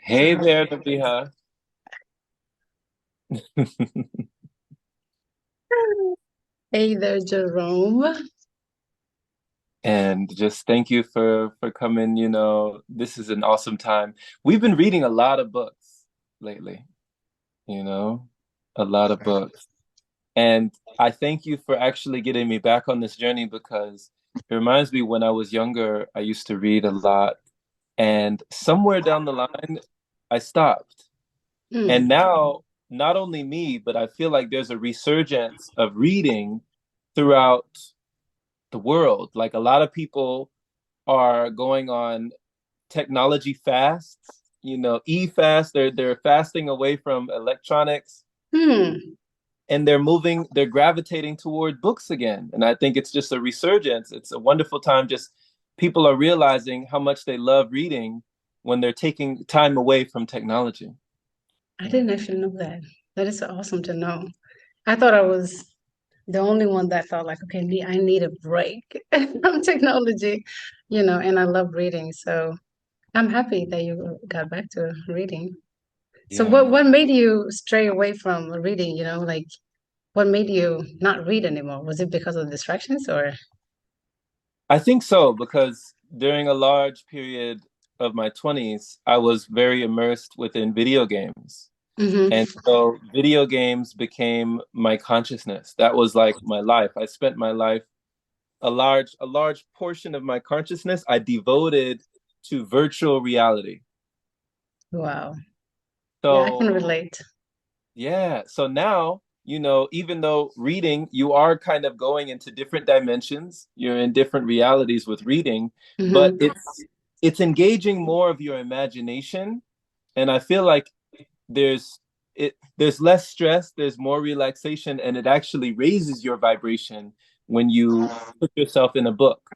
Hey there, Nabiha. Hey there, Jerome. And just thank you for coming. This is an awesome time. We've been reading a lot of books lately, you know, a lot of books. And I thank you for actually getting me back on this journey because it reminds me when I was younger, I used to read a lot. And somewhere down the line, I stopped. And Hmm. now, not only me, but I feel like there's a resurgence of reading throughout the world. Like a lot of people are going on technology fasts, e-fast. They're fasting away from electronics Hmm. and they're gravitating toward books again. And I think it's just a resurgence. It's a wonderful time. Just people are realizing how much they love reading when they're taking time away from technology. I Yeah. didn't actually know that. That is awesome to know. I thought I was the only one that thought like, okay, I need a break from technology, and I love reading. So I'm happy that you got back to reading. So Yeah. what made you stray away from reading, like what made you not read anymore? Was it because of distractions or? I think so, because during a large period of my 20s, I was very immersed within video games. And Mm-hmm. so video games became my consciousness. That was like my life. I spent my life, a large portion of my consciousness I devoted to virtual reality. Wow. Yeah, I can So relate. yeah, so now, even though reading, you are kind of going into different dimensions, you're in different realities with reading, but Mm-hmm. it's engaging more of your imagination. And I feel like there's there's less stress, there's more relaxation, and it actually raises your vibration when you put yourself in a book,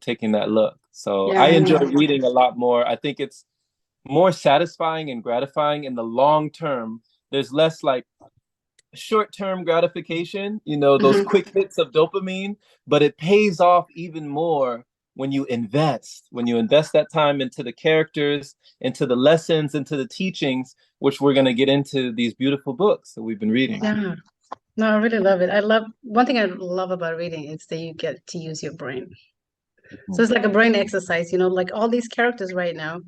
taking that look. So Yeah, I I enjoy know. reading a lot more. I think it's more satisfying and gratifying in the long term. There's less like short-term gratification, those Mm-hmm. quick hits of dopamine, but it pays off even more when you invest that time into the characters, into the lessons, into the teachings, which we're going to get into these beautiful books that we've been reading. Yeah. No, I really love it. I love one thing I love about reading is that you get to use your brain. So it's like a brain exercise, like all these characters right now.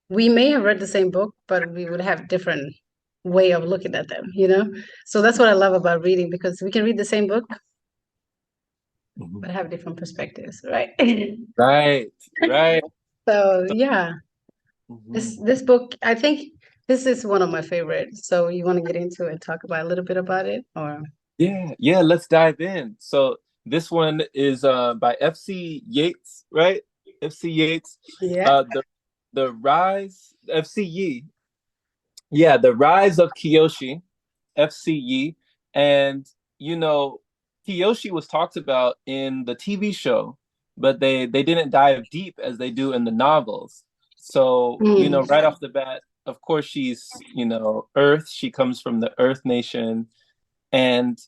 We may have read the same book, but we would have different way of looking at them. So that's what I love about reading because we can read the same book Mhm. but have different perspectives, right? Right, right. So yeah, this Mhm. this book, I think this is one of my favorites. So you want to get into it and talk about a little bit about it, or Yeah, yeah, let's dive in. So this one is by FC Yates, right? FC Yates. yeah. The rise FC Yi. Yeah, the rise of Kyoshi, FC Yi. And you know, Kyoshi was talked about in the TV show, but they didn't dive deep as they do in the novels. So, Mm. right off the bat, of course she's, Earth. She comes from the Earth Nation. And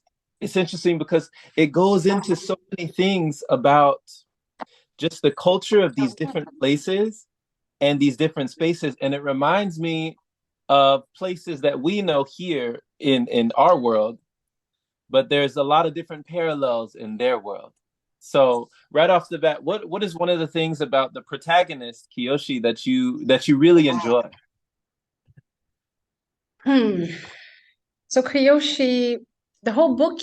it's interesting because it goes into so many things about just the culture of these different places and these different spaces. And it reminds me of places that we know here in our world, but there's a lot of different parallels in their world. So right off the bat, what is one of the things about the protagonist Kiyoshi that you really enjoy? Hmm. So Kyoshi, the whole book,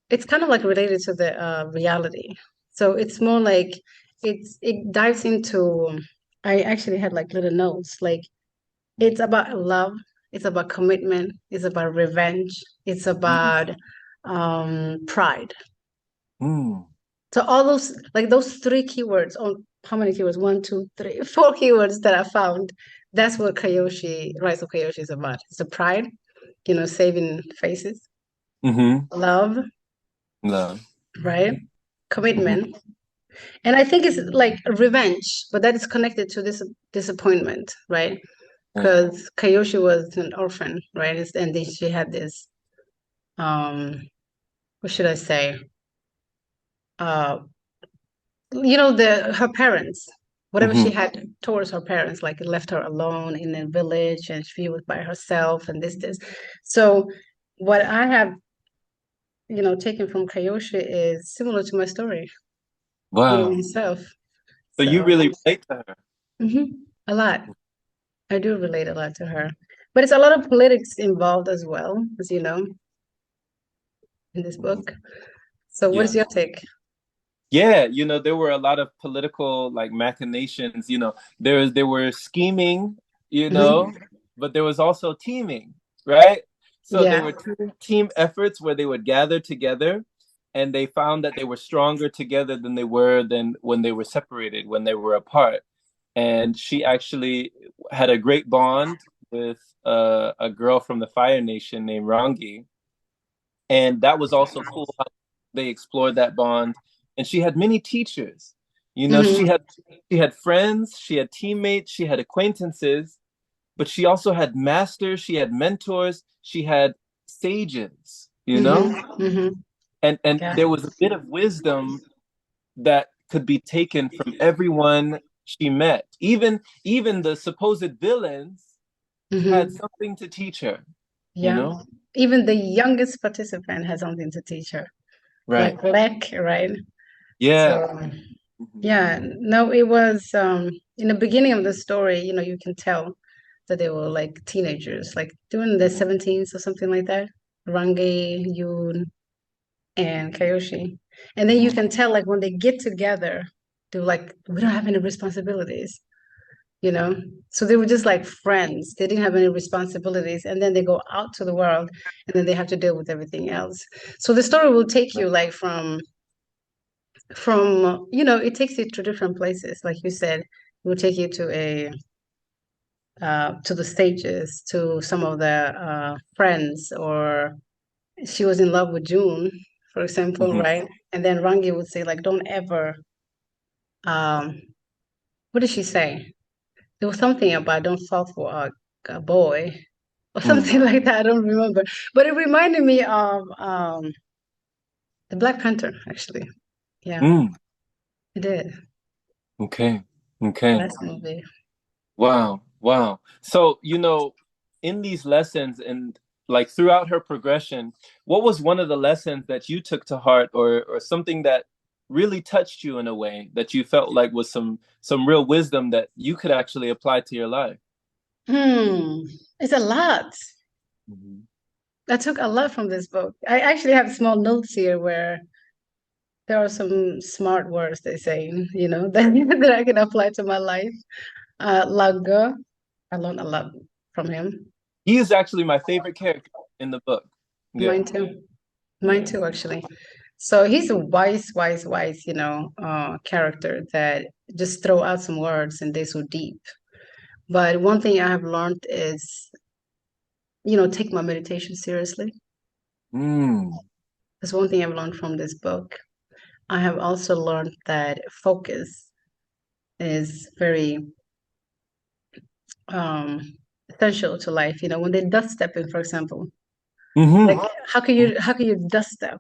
it's kind of like related to the reality. So it's more like it dives into. I actually had like little notes. Like it's about love. It's about commitment. It's about revenge. It's about pride. Mm. So all those like those three keywords. On how many keywords? One, two, three, four keywords that I found. That's what Kyoshi, Rise of Kyoshi is about. It's a pride, saving faces, Mm-hmm. love, Love. right? Mm-hmm. Commitment. And I think it's like revenge, but that is connected to this disappointment, right? Yeah. Because Kyoshi was an orphan, right? And then she had this, what should I say? Uh, the her parents. whatever she Hmm. had towards her parents, like it left her alone in a village and she was by herself and this. So what I have, taken from Kyoshi is similar to my story, Wow. myself. So you So really relate to her. a lot. I do relate a lot to her. But it's a lot of politics involved as well, as you know, in this Mhm. book. So what is Yeah. your take? Yeah, there were a lot of political like machinations, there were scheming, Hmm. but there was also teaming, right? So they Yeah. were team efforts where they would gather together and they found that they were stronger together than they were than when they were separated, when they were apart. And she actually had a great bond with a girl from the Fire Nation named Rangi, and that was also cool how they explored that bond. And she had many teachers. Hmm. She had friends, she had teammates, she had acquaintances, but she also had masters, she had mentors, she had sages, Hmm. Hmm. and Yeah. there was a bit of wisdom that could be taken from everyone she met. Even the supposed villains had Hmm. something to teach her, you Yeah. know? Even the youngest participant has something to teach her, Right. like Black, right? Yeah. So Mhm. yeah, no, it was in the beginning of the story, you can tell that they were like teenagers, like doing the 17s or something like that. Rangi, Yoon, and Kyoshi. And then you Mhm. can tell like when they get together, they're like, we don't have any responsibilities, you know? So they were just like friends. They didn't have any responsibilities. And then they go out to the world and then they have to deal with everything else. So the story will take you like from it takes you to different places. Like you said, it will take you to the stages, to some of the friends, or she was in love with June, for example, Mhm. right? And then Rangi would say, like, don't ever, um, what did she say? There was something about don't fall for a boy or Mm. something like that. I don't remember. But it reminded me of the Black Panther, actually. Yeah, Mm. it did. Okay. The Okay. last movie. Wow. Wow. So, in these lessons and like throughout her progression, what was one of the lessons that you took to heart, or something that really touched you in a way that you felt like was some real wisdom that you could actually apply to your life? Hmm. It's a lot. Mhm. I took a lot from this book. I actually have small notes here where there are some smart words they say, that I can apply to my life. Laga, I learned a lot from him. He is actually my favorite character in the book. Yeah. Mine too. Mine Yeah. too, actually. So he's a wise, wise, wise, character that just throw out some words and they're so deep. But one thing I have learned is, take my meditation seriously. Mm. That's one thing I've learned from this book. I have also learned that focus is very um essential to life. When they dust stepping, for example, Hmm. like how can you dust step?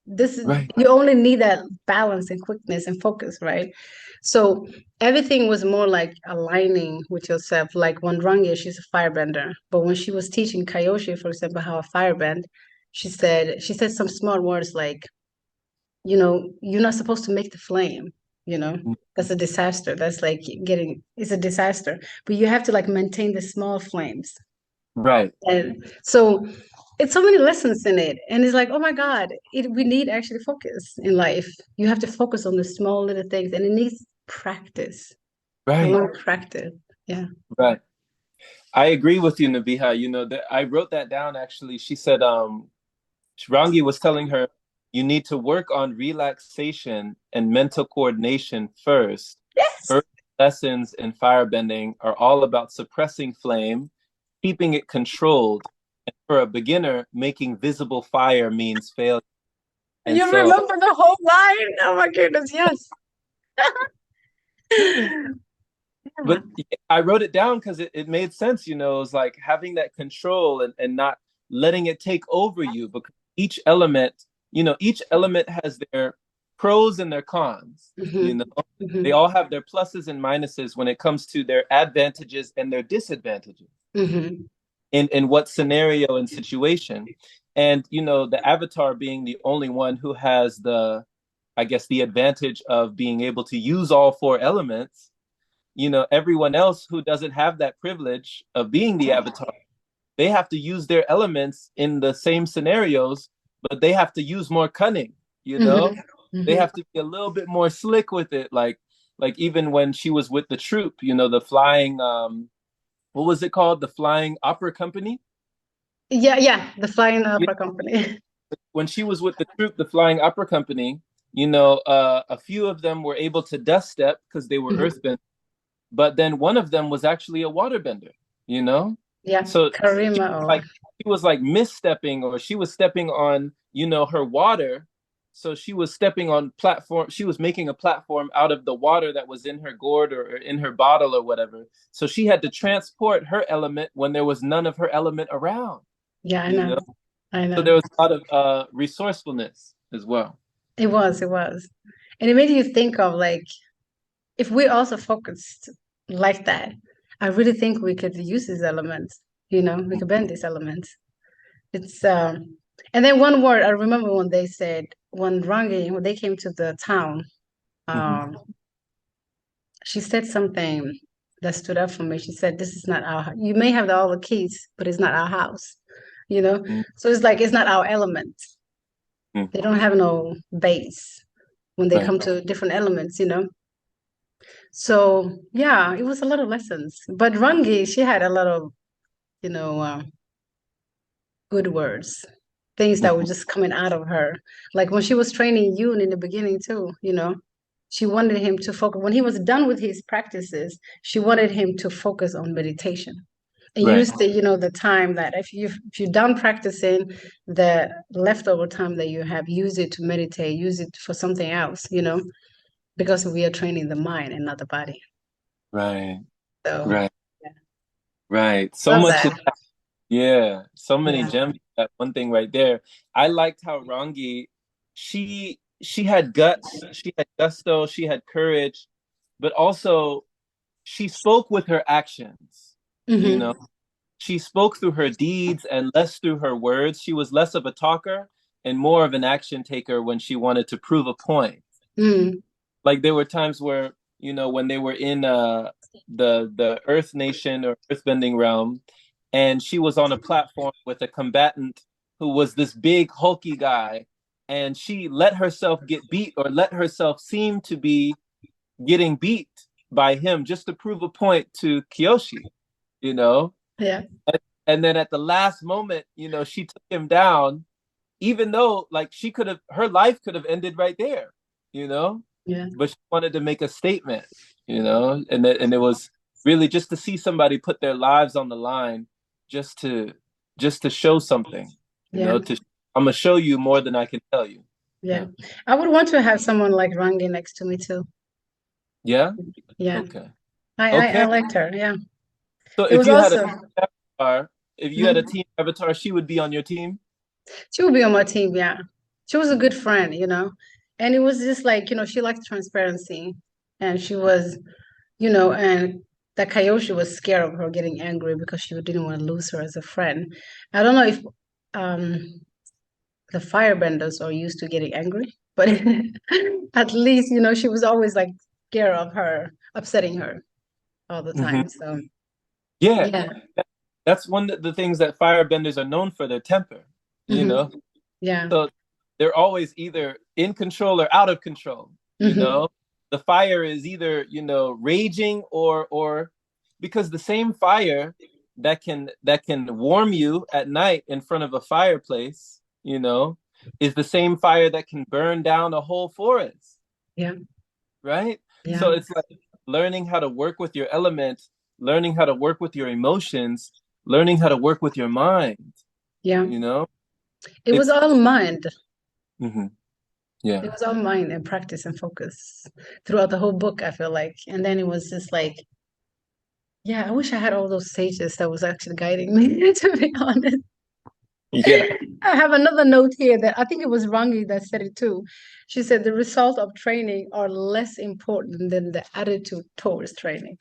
This is Right. you only need that balance and quickness and focus, right? So everything was more like aligning with yourself. Like when Rangi, she's a firebender, but when she was teaching Kyoshi, for example, how a firebend, she said some smart words like, you're not supposed to make the flame, you know. That's a disaster. That's like it's a disaster. But you have to like maintain the small flames. Right. And so it's so many lessons in it. And it's like, oh my God, we need actually focus in life. You have to focus on the small little things and it needs practice, a Right. lot of practice. Yeah. Right. I agree with you, Nabiha. That I wrote that down actually. She said, Shrangi was telling her, you need to work on relaxation and mental coordination first. Yes. Early lessons in firebending are all about suppressing flame, keeping it controlled. And for a beginner, making visible fire means failure. And You so, remember the whole line? Oh my goodness, yes. but I wrote it down because it made sense. It was like having that control and not letting it take over you, because each element has their pros and their cons, you know. Hmm. They Hmm. all have their pluses and minuses when it comes to their advantages and their disadvantages Hmm. in what scenario and situation. And you know, the avatar being the only one who has the, I guess, the advantage of being able to use all four elements. You know, everyone else who doesn't have that privilege of being the avatar, they have to use their elements in the same scenarios, but they have to use more cunning, you Hmm. know? They Hmm. have to be a little bit more slick with it. Like even when she was with the troupe, you know, the flying what was it called? The Flying Opera Company? Yeah, yeah, the Flying Yeah. Opera Company. When she was with the troupe, the Flying Opera Company, you know, a few of them were able to dust step because they were Mhm. earthbend, but then one of them was actually a waterbender, you know? Yeah, So she Karima. was Oh, like she was like misstepping, or she was stepping on, you know, her water. So she was stepping on platform, she was making a platform out of the water that was in her gourd or in her bottle or whatever. So she had to transport her element when there was none of her element around, yeah, I you know. know? I So know. there was a lot of resourcefulness as well. It was. And it made you think of like if we also focused like that, I really think we could use these elements, we could bend these elements. It's and then one word I remember when they said when Rangi when they came to the town, Mm-hmm. um, she said something that stood up for me. She said, "This is not our. You may have all the keys, but it's not our house." You know, so it's like it's not our element. Mm-hmm. They don't have no base when they Right. come to different elements. So yeah, it was a lot of lessons. But Rangi, she had a lot of you know good words, things that were Mm-hmm. just coming out of her. Like when she was training Yoon in the beginning too. She wanted him to focus. When he was done with his practices, she wanted him to focus on meditation and Right. use the time that if you're done practicing, the leftover time that you have, use it to meditate, use it for something else, because we are training the mind and not the body. Right. So Right. yeah, Right. So love much. that. Yeah, so many Yeah. gems. That one thing right there. I liked how Rangi, she had guts, she had gusto, she had courage, but also she spoke with her actions. You know, Hmm. she spoke through her deeds and less through her words. She was less of a talker and more of an action taker when she wanted to prove a point. Mm. Like there were times where, you know, when they were in the Earth Nation or Earthbending realm, and she was on a platform with a combatant who was this big hulky guy, and she let herself get beat or let herself seem to be getting beat by him just to prove a point to Kyoshi, you know. Yeah. And then at the last moment, you know, she took him down, even though like she could have, her life could have ended right there, you know, Yeah. but she wanted to make a statement, you know, and it was really just to see somebody put their lives on the line, just to just to show something, you Yeah. know, to I'm gonna show you more than I can tell you. Yeah. Yeah. I would want to have someone like Rangi next to me too. Yeah. Yeah. Okay. I Okay. liked her. Yeah. So It if was you had a also avatar, if you had a Mhm. team avatar, she would be on your team. She would be on my team. Yeah. She was a Mhm. good friend. And it was just like, she liked transparency. And she was, and that Kyoshi was scared of her getting angry because she didn't want to lose her as a friend. I don't know if um the firebenders are used to getting angry, but at least, she was always like scared of her, upsetting her all the Mhm. time. So Yeah, yeah. that's one of the things that firebenders are known for, their temper, you Hmm. know. Yeah. So they're always either in control or out of control, you Hmm. know. The fire is either, you know, raging or because the same fire that can warm you at night in front of a fireplace, you know, is the same fire that can burn down a whole forest, Yeah. right? Yeah. So it's like learning how to work with your element, learning how to work with your emotions, learning how to work with your mind, Yeah. you know? It was It's all mind. mhm, yeah. It was all mind and practice and focus throughout the whole book, I feel like. And then it was just like, yeah, I wish I had all those sages that was actually guiding me, to be honest. Yeah. I have another note here that I think it was Rangi that said it too. She said the result of training are less important than the attitude towards training.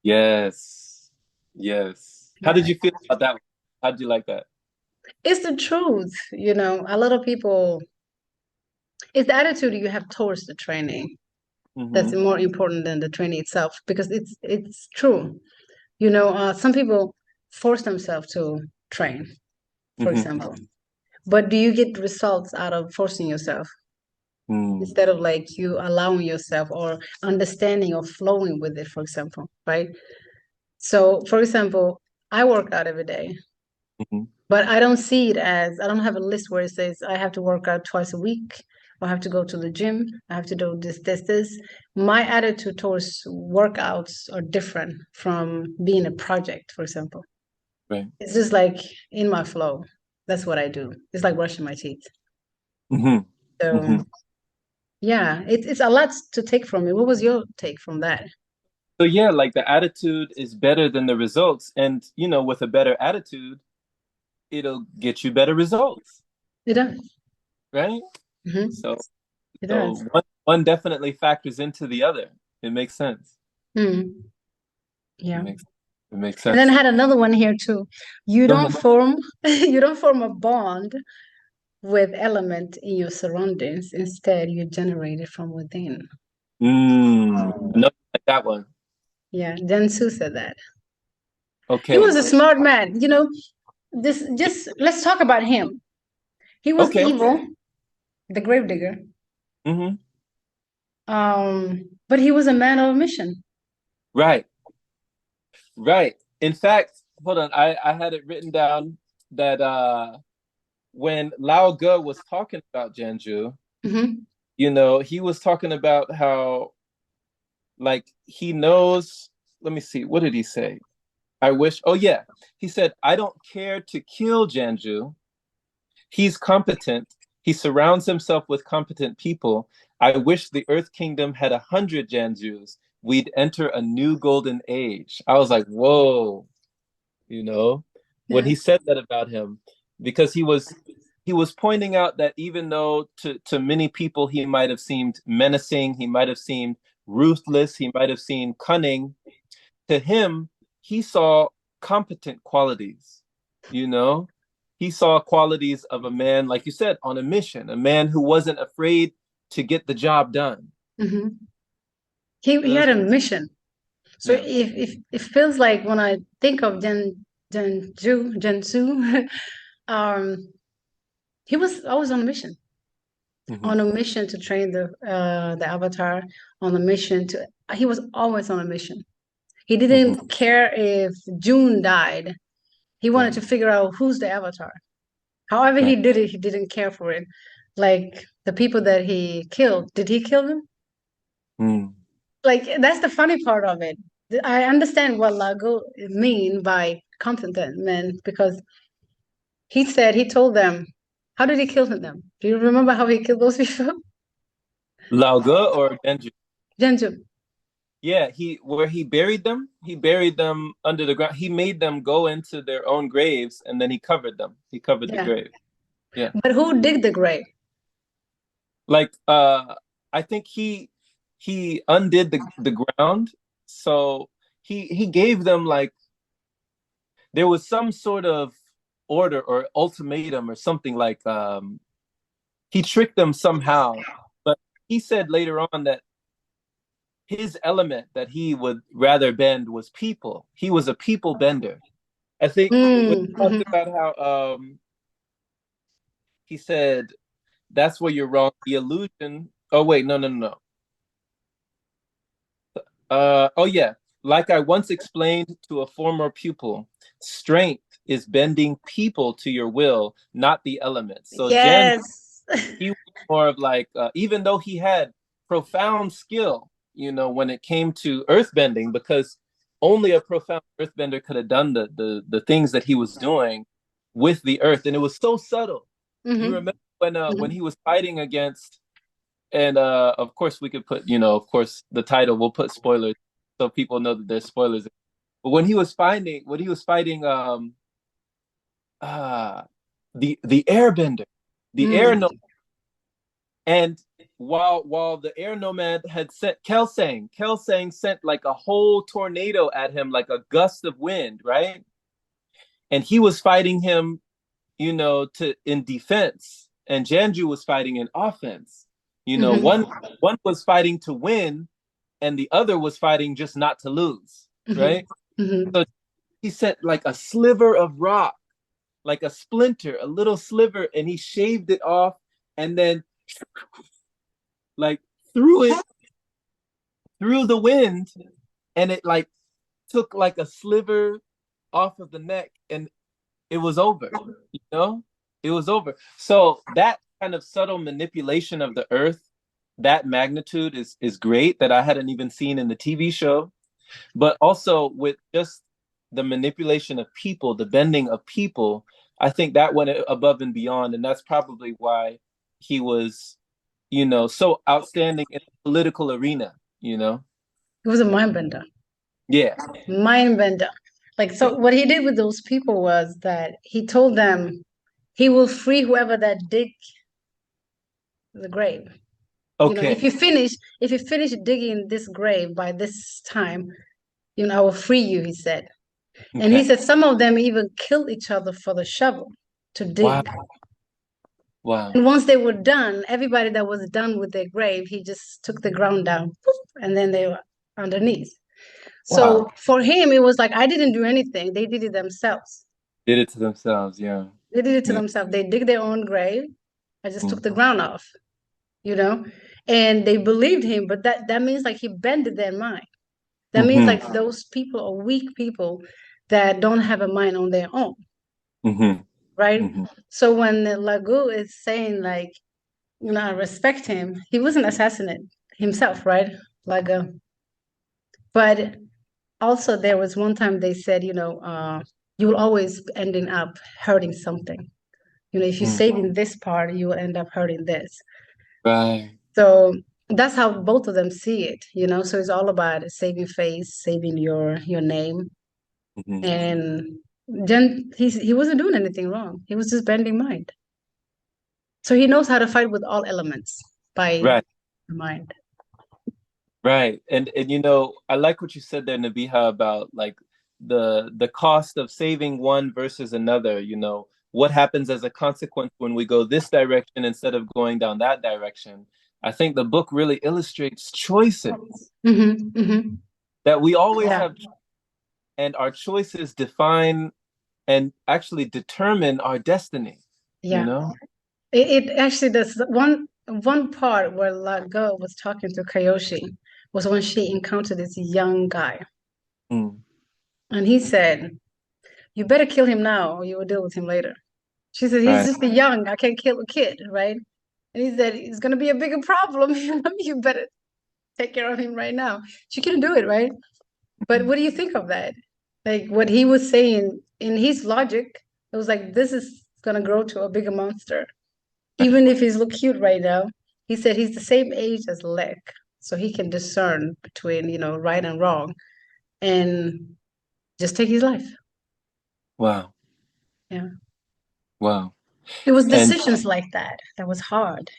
Yes. Yes. How did Yeah. you feel about that one? How did you like that? It's the truth, you know. A lot of people, it's the attitude you have towards the training that's Hmm. more important than the training itself because it's true. You know, some people force themselves to train, for Hmm. example. But do you get results out of forcing yourself Mm. instead of like you allowing yourself or understanding or flowing with it, for example, right? So, for example, I work out every day, Hmm. but I don't see it as I don't have a list where it says I have to work out twice a week. Or I have to go to the gym. I have to do this. My attitude towards workouts are different from being a project, for example. Right. It's just like in my flow. That's what I do. It's like brushing my teeth. Hmm. So Hmm. yeah, it's a lot to take from it. What was your take from that? So yeah, like the attitude is better than the results. And with a better attitude, it'll get you better results, It does. right? Hmm. So It so does. one definitely factors into the other. It makes sense. Mm, It yeah. makes it makes And then I sense. had another one here too. You Go don't ahead. form you don't form a bond with element in your surroundings. Instead, you generate it from within. No, like that one. Yeah, Dentsu said that. He was Okay. a smart man. You know, this just let's talk about him. He was Okay. evil, the gravedigger. Hmm. But he was a man of a mission. Right. Right. In fact, hold on. I had it written down that when Lao Ge was talking about Janju, Hmm. he was talking about how like he knows. Let me see. What did he say? I wish. Oh yeah, he said I don't care to kill Janju. He's competent. He surrounds himself with competent people. I wish the Earth Kingdom had 100 Janjus. We'd enter a new golden age. I was like, whoa, you know, when Yeah. he said that about him, because he was pointing out that even though to many people he might have seemed menacing, he might have seemed ruthless, he might have seemed cunning, to him, he saw competent qualities, you know? He saw qualities of a man, like you said, on a mission, a man who wasn't afraid to get the job done. Hmm. He That's, had a mission. So yeah. if it feels like when I think of Gensu, um, he was always on a mission. Mm-hmm. On a mission to train the avatar, on a mission to he was always on a mission. He Mm-hmm. didn't care if June died. He wanted Right. to figure out who's the avatar. However Right. he did it, he didn't care for it. Like the people that he killed, did he kill them? Mm. Like that's the funny part of it. I understand what Lago mean by competent men because he told them, how did he kill them? Do you remember how he killed those people? Lauga or Genju? Genju. Yeah, he buried them under the ground. He made them go into their own graves and then he covered them. He covered the Yeah. grave. Yeah. But who dig the grave? Like I think he undid the ground, so he gave them like there was some sort of order or ultimatum or something like he tricked them somehow, but he said later on that his element that he would rather bend was people. He was a people bender. I think when Mm, he talked mhm. about how he said that's where you're wrong. The illusion. Oh wait, no, no, no, no. Oh yeah. Like I once explained to a former pupil, strength is bending people to your will, not the elements. So Jan, Yes. he was more of like, even though he had profound skill, when it came to earthbending, because only a profound earthbender could have done the things that he was doing with the earth, and it was so subtle. You Hmm. remember when he was fighting against, and of course we could put, of course the title we'll put spoilers so people know that there's spoilers. But when he was fighting, uh the airbender, the air Mm. nomad. And while the air nomad had sent Kelsang sent like a whole tornado at him, like a gust of wind, right? And he was fighting him, to in defense, and Janju was fighting in offense. Hmm. One was fighting to win, and the other was fighting just not to lose, Hmm. right? Hmm. So he sent like a sliver of rock, like a splinter, a little sliver, and he shaved it off, and then like threw it through the wind, and it like took like a sliver off of the neck, and it was over. You know, it was over. So that kind of subtle manipulation of the earth, that magnitude is great that I hadn't even seen in the TV show. But also with just the manipulation of people, the bending of people, I think that went above and beyond, and that's probably why he was, so outstanding in the political arena. You know, It was a mind bender. yeah, Mind bender. Like, yeah. so what he did with those people was that he told them he will free whoever that dig the grave. You know, Okay, if you finish digging this grave by this time, I will free you, he said. And he okay. said some of them even killed each other for the shovel to Wow, dig. wow, And once they were done, everybody that was done with their grave, he just took the ground down, poof, and then they were underneath. So wow. for him, it was like, I didn't do anything. They did it themselves. Did it to themselves. Yeah, They did it to yeah. themselves. They dig their own grave. I just took Mm. the ground off, you know? And they believed him, but that means like he bended their mind. That means Mm-hmm. like those people are weak people that don't have a mind on their own, Mm-hmm. right? Mm-hmm. So when Lagu is saying like, I respect him, he wasn't assassinate himself, right? Like, but also there was one time they said, you will always ending up hurting something. If you Mm. save in this part, you will end up hurting this. Right. So that's how both of them see it, So it's all about saving face, saving your name. Mm-hmm. And then he wasn't doing anything wrong. He was just bending mind. So he knows how to fight with all elements by Right. the mind. Right. And I like what you said there, Nabiha, about like the cost of saving one versus another, what happens as a consequence when we go this direction instead of going down that direction. I think the book really illustrates choices Hmm. Hmm. that we always Yeah, have, and our choices define and actually determine our destiny, you yeah. know? It actually does. One part where La Go was talking to Kyoshi was when she encountered this young guy, Mm. and he said, "You better kill him now, or you will deal with him later." She said, "He's Right. just a young. I can't kill a kid, right?" And he said, "It's gonna be a bigger problem. You better take care of him right now." She couldn't do it, right? But Mm. what do you think of that? Like what he was saying in his logic, it was like this is gonna grow to a bigger monster. Right. Even if he's look cute right now, he said he's the same age as Lek, so he can discern between, right and wrong and just take his life. Wow. Yeah. Wow. It was And decisions like that was hard.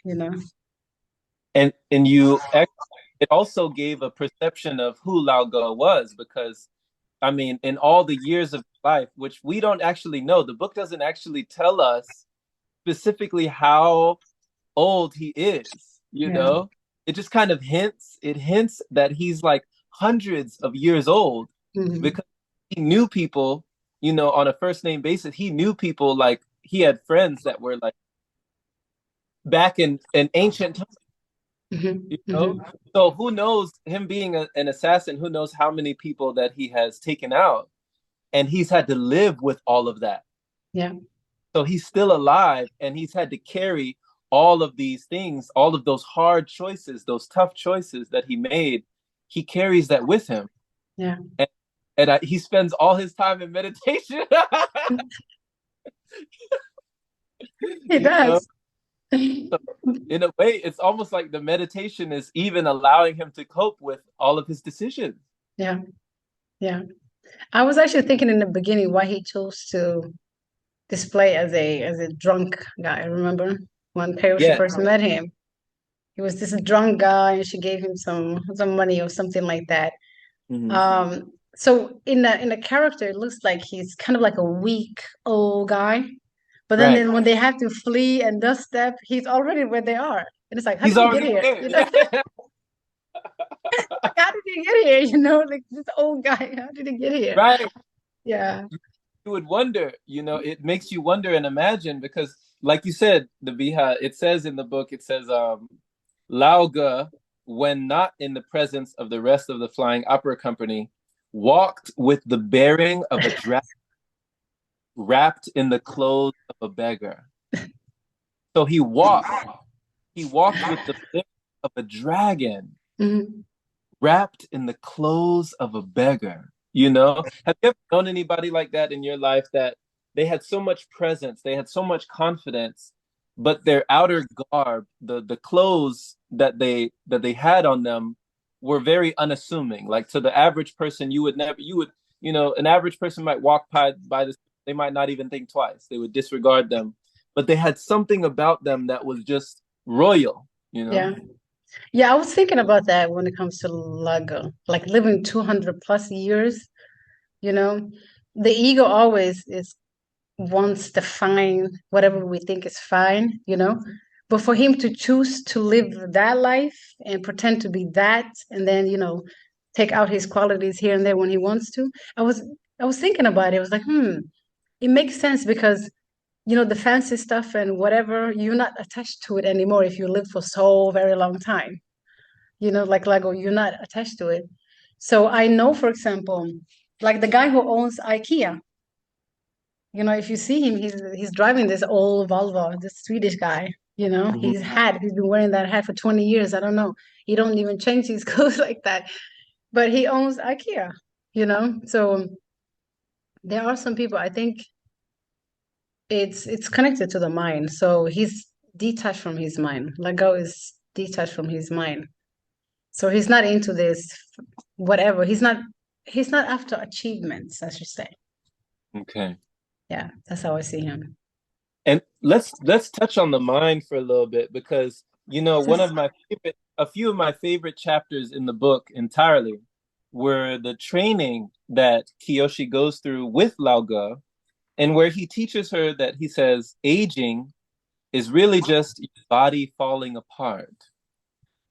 and it also gave a perception of who Lao Ge was, because I mean, in all the years of life, which we don't actually know, the book doesn't actually tell us specifically how old he is, Yeah. It just kind of hints that he's like hundreds of years old, Hmm. because he knew people, on a first name basis. He knew people, like he had friends that were like back in ancient times, Hmm. you know? Hmm. So who knows, him being an assassin, who knows how many people that he has taken out, and he's had to live with all of that. Yeah. So he's still alive, and he's had to carry all of these things, all of those hard choices, those tough choices that he made. He carries that with him. Yeah. And he spends all his time in meditation. He you know, does. so in a way, it's almost like the meditation is even allowing him to cope with all of his decisions. Yeah. Yeah. I was actually thinking in the beginning why he chose to display as a drunk guy. Remember when Kyoshi Yeah. first met him? He was this drunk guy, and she gave him some money or something like that. Hmm. So in the character, it looks like he's kind of like a weak old guy. But Right. then when they have to flee and dust step, he's already where they are. And it's like, how He's did he get already here? there. You know, Yeah. like how did he get here? You know, like this old guy, how did he get here? Right. Yeah. You would wonder, it makes you wonder and imagine because, like you said, the Biha, it says in the book, it says, Lauga, when not in the presence of the rest of the flying opera company, walked with the bearing of a dragon wrapped in the clothes of a beggar. So he walked with the bearing of a dragon Mhm. wrapped in the clothes of a beggar. Have you ever known anybody like that in your life that they had so much presence, they had so much confidence, but their outer garb, the clothes that they had on them were very unassuming. Like to the average person, an average person might walk by this, they might not even think twice. They would disregard them. But they had something about them that was just royal, you know? Yeah. Yeah, I was thinking about that when it comes to Lago, like living 200 plus years, you know, the ego always is wants to find whatever we think is fine, you know. But for him to choose to live that life and pretend to be that, and then, take out his qualities here and there when he wants to, I was thinking about it. I was like, it makes sense because the fancy stuff and whatever, you're not attached to it anymore if you live for so very long time. Like Lego, you're not attached to it. So I know, for example, like the guy who owns IKEA, if you see him, he's driving this old Volvo, this Swedish guy. Mhm. He's been wearing that hat for 20 years. I don't know. He don't even change his clothes like that. But he owns IKEA. So there are some people, I think it's connected to the mind. So he's detached from his mind. Lego is detached from his mind. So he's not into this whatever. He's not after achievements, I should say. Okay. Yeah, that's how I see him. And let's touch on the mind for a little bit because a few of my favorite chapters in the book entirely were the training that Kiyoshi goes through with Lauga, and where he teaches her that he says aging is really just your body falling apart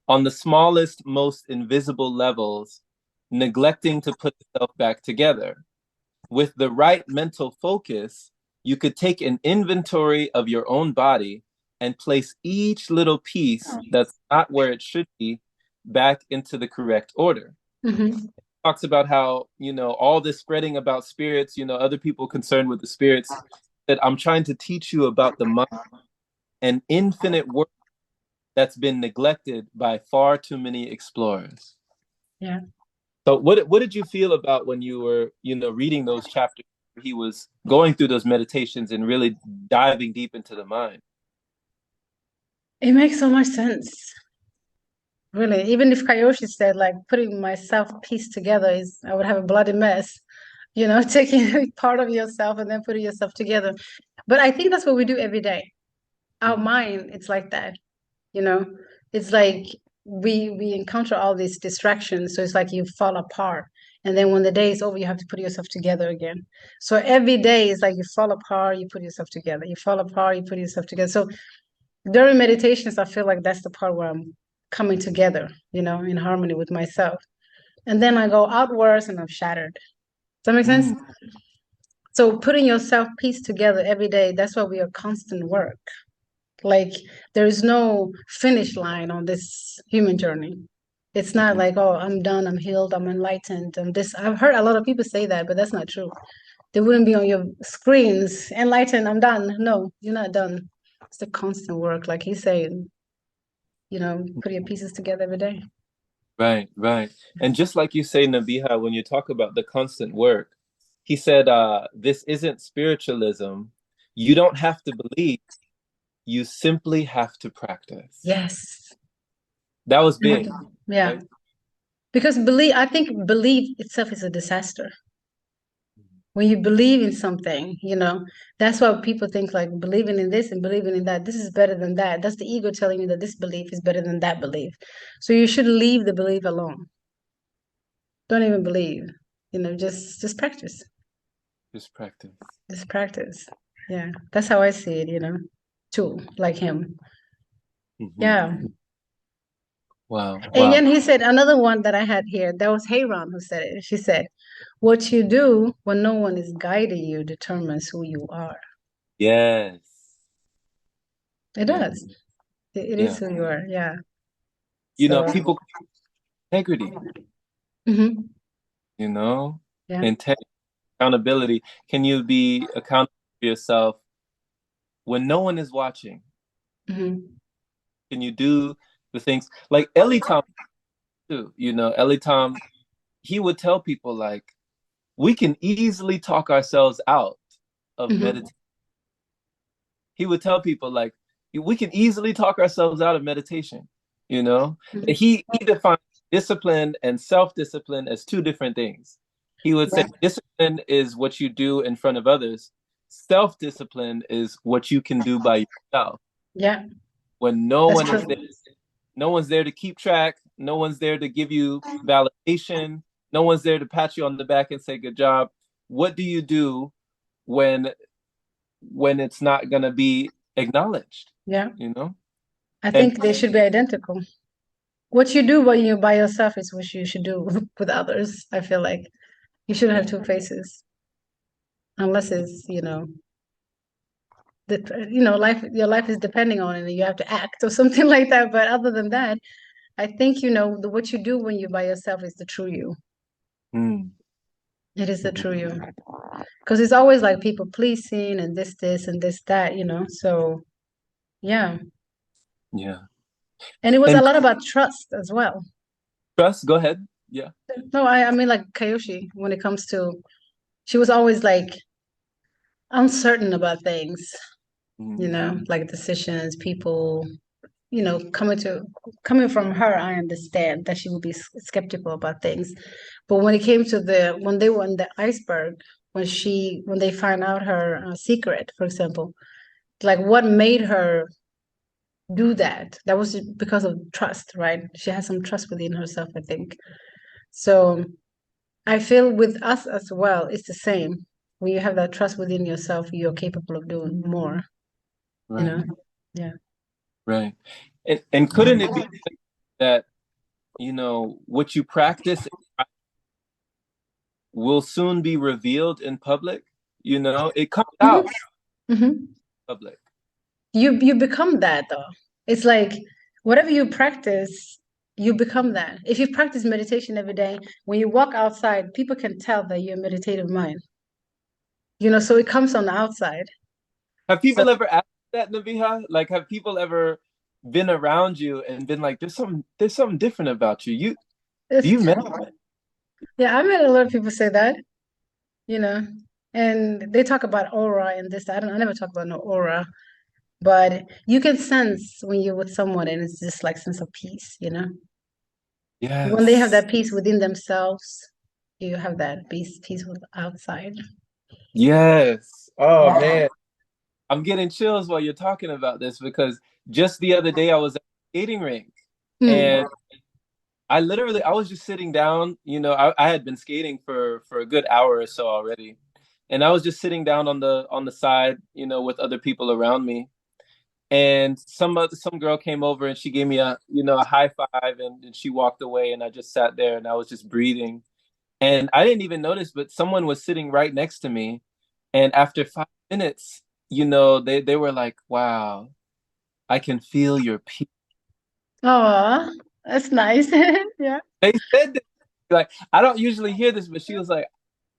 on the smallest, most invisible levels, neglecting to put itself back together. With the right mental focus, you could take an inventory of your own body and place each little piece that's not where it should be back into the correct order. Hmm. Talks about how, all this spreading about spirits, other people concerned with the spirits, that I'm trying to teach you about the mind, an infinite work that's been neglected by far too many explorers. Yeah. So what did you feel about when you were, reading those chapters? He was going through those meditations and really diving deep into the mind. It makes so much sense. Really. Even if Kyoshi said like putting myself piece together is I would have a bloody mess, taking part of yourself and then putting yourself together. But I think that's what we do every day. Our Mhm. mind, it's like that, you know. It's like we encounter all these distractions, so it's like you fall apart. And then when the day is over, you have to put yourself together again. So every day is like you fall apart, you put yourself together. You fall apart, you put yourself together. So during meditations, I feel like that's the part where I'm coming together, in harmony with myself. And then I go outwards and I'm shattered. Does that make sense? Mm, So putting yourself piece together every day, that's why we are constant work. Like there is no finish line on this human journey. It's not mhm. like, oh, I'm done, I'm healed, I'm enlightened, and this. I've heard a lot of people say that, but that's not true. They wouldn't be on your screens, enlightened, I'm done. No, you're not done. It's the constant work, like he's saying, put your pieces together every day. Right, right. And just like you say, Nabiha, when you talk about the constant work, he said, this isn't spiritualism. You don't have to believe, you simply have to practice. Yes. That was You have big, to, yeah. right? Because I think belief itself is a disaster. when you believe in something, that's why people think like believing in this and believing in that, this is better than that. That's the ego telling you that this belief is better than that belief. So you should leave the belief alone. Don't even believe, just practice. Just practice. Just practice. Yeah. That's how I see it, too, like him. Hmm. Yeah. Wow. And Wow. then he said another one that I had here, that was Hayron who said it. She said, what you do when no one is guiding you determines who you are. Yes. It Yeah. does. It is Yeah. who you are. Yeah. You know, So, people integrity, mhm, you know, yeah. integrity, accountability. Can you be accountable for yourself when no one is watching? Hmm. Can you do the things like Ellie Tom too? You know, Ellie Tom, he would tell people like, we can easily talk ourselves out of Hmm. meditation. He would tell people like, we can easily talk ourselves out of meditation. You know, Hmm. he defined discipline and self-discipline as two different things. He would say Yeah. discipline is what you do in front of others. Self-discipline is what you can do by yourself Yeah. when no That's one true. is there. No one's there to keep track. No one's there to give you validation. No one's there to pat you on the back and say good job. What do you do when it's not going to be acknowledged, Yeah. you know? I And think they should be identical. What you do when you're by yourself is what you should do with others. I feel like you shouldn't have yeah. two faces unless it's, life, your life is depending on it and you have to act or something like that. But other than that, I think, what you do when you're by yourself is the true you. Mm. It is the Mhm. true you. Because it's always like people pleasing and this, and this, that. So, yeah. Yeah. And it was a And lot about trust as well. trust, go ahead. Yeah. No, I mean, like Kyoshi, when it comes to, she was always like uncertain about things, Mm. like decisions, people, coming from her, I understand that she would be skeptical about things. But when it came to when they were in the iceberg, when they find out her secret, for example, like what made her do that? That was because of trust, right? She has some trust within herself, I think. So I feel with us as well, it's the same. When you have that trust within yourself, you're capable of doing more, you Right. know? Yeah. Right. And couldn't it be that, what you practice will soon be revealed in public? It comes Hmm. out Hmm. in public. You become that though. It's like whatever you practice, you become that. If you practice meditation every day, when you walk outside, people can tell that you're a meditative mind. So it comes on the outside. Have So people ever asked that, Nabiha? Like, have people ever been around you and been like, there's something different about you. Do it's you med-" yeah, I've had a lot of people say that, you know, and they talk about aura and this. I never talk about no aura, but you can sense when you're with someone and it's just like sense of peace. When they have Yes. that peace within themselves, you have that peace with outside. Yes. Oh Yeah. man. I'm getting chills while you're talking about this because just the other day I was at a skating rink Mm. and I was just sitting down, I had been skating for a good hour or so already. And I was just sitting down on the side, with other people around me. And some girl came over and she gave me a high five and she walked away and I just sat there and I was just breathing. And I didn't even notice, but someone was sitting right next to me. And after 5 minutes, they were like, wow, I can feel your peace. Oh, that's nice. Yeah. They said that. Like, I don't usually hear this, but she was like, I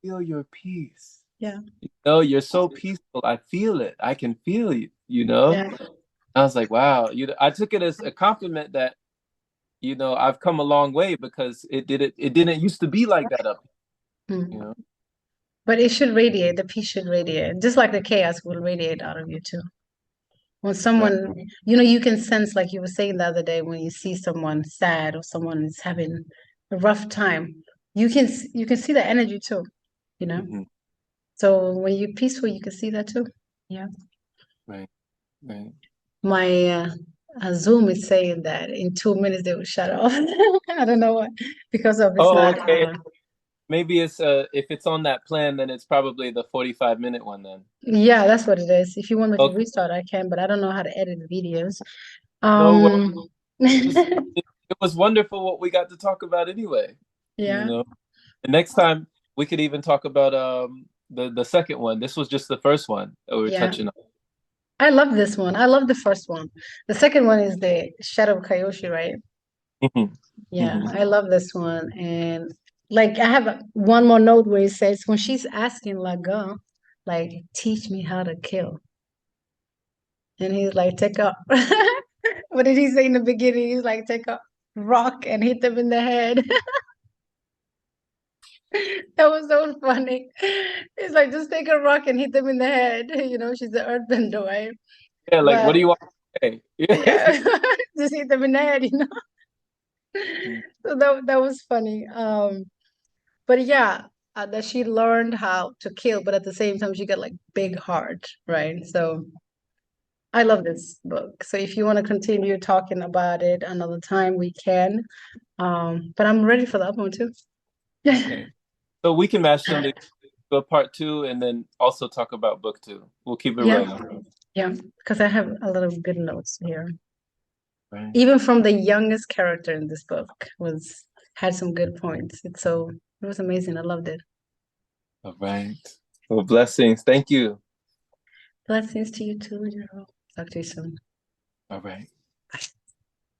feel your peace. Yeah. You're so peaceful. I feel it. I can feel you. Yeah. I was like, wow. I took it as a compliment that, I've come a long way because it didn't used to be like that up, you Mm. know. But it should radiate, the peace should radiate, just like the chaos will radiate out of you too. When Right. someone, you can sense, like you were saying the other day, when you see someone sad or someone is having a rough time, you can see the energy too, you know? Hmm. So when you're peaceful, you can see that too. Yeah. Right. Right. My Zoom is saying that in 2 minutes they will shut off. I don't know what because of it's Oh, not okay. Maybe it's if it's on that plan, then it's probably the 45-minute one then. yeah, that's what it is. If you want me to Okay. restart, I can, but I don't know how to edit the videos. No worries. Um, It was it was wonderful what we got to talk about anyway. You yeah, know. And next time we could even talk about the second one. This was just the first one that we were yeah. touching on. I love this one. I love the first one. The second one is the Shadow of Kyoshi, right? Mhm. Yeah, Mhm. I love this one. And like I have one more note where it says when she's asking Laga, like, teach me how to kill. And he's like, take a what did he say in the beginning? He's like, take a rock and hit them in the head. That was so funny. He's like, just take a rock and hit them in the head. You know, she's an earthbender, right? Yeah, like what But do you want to say? yeah, just hit them in the head, you know. Mm. So that was funny. But yeah, that she learned how to kill, but at the same time she got like big heart, right? So I love this book. So if you want to continue talking about it another time, we can. But I'm ready for the other one too. Okay. So we can match them to go part two and then also talk about book two. We'll keep it Yeah, rolling. yeah, because I have a lot of good notes here. Right. Even from the youngest character in this book was had some good points. It was amazing. I loved it. All right. Well, blessings. Thank you. Blessings to you too, Jero. Talk to you soon. All right.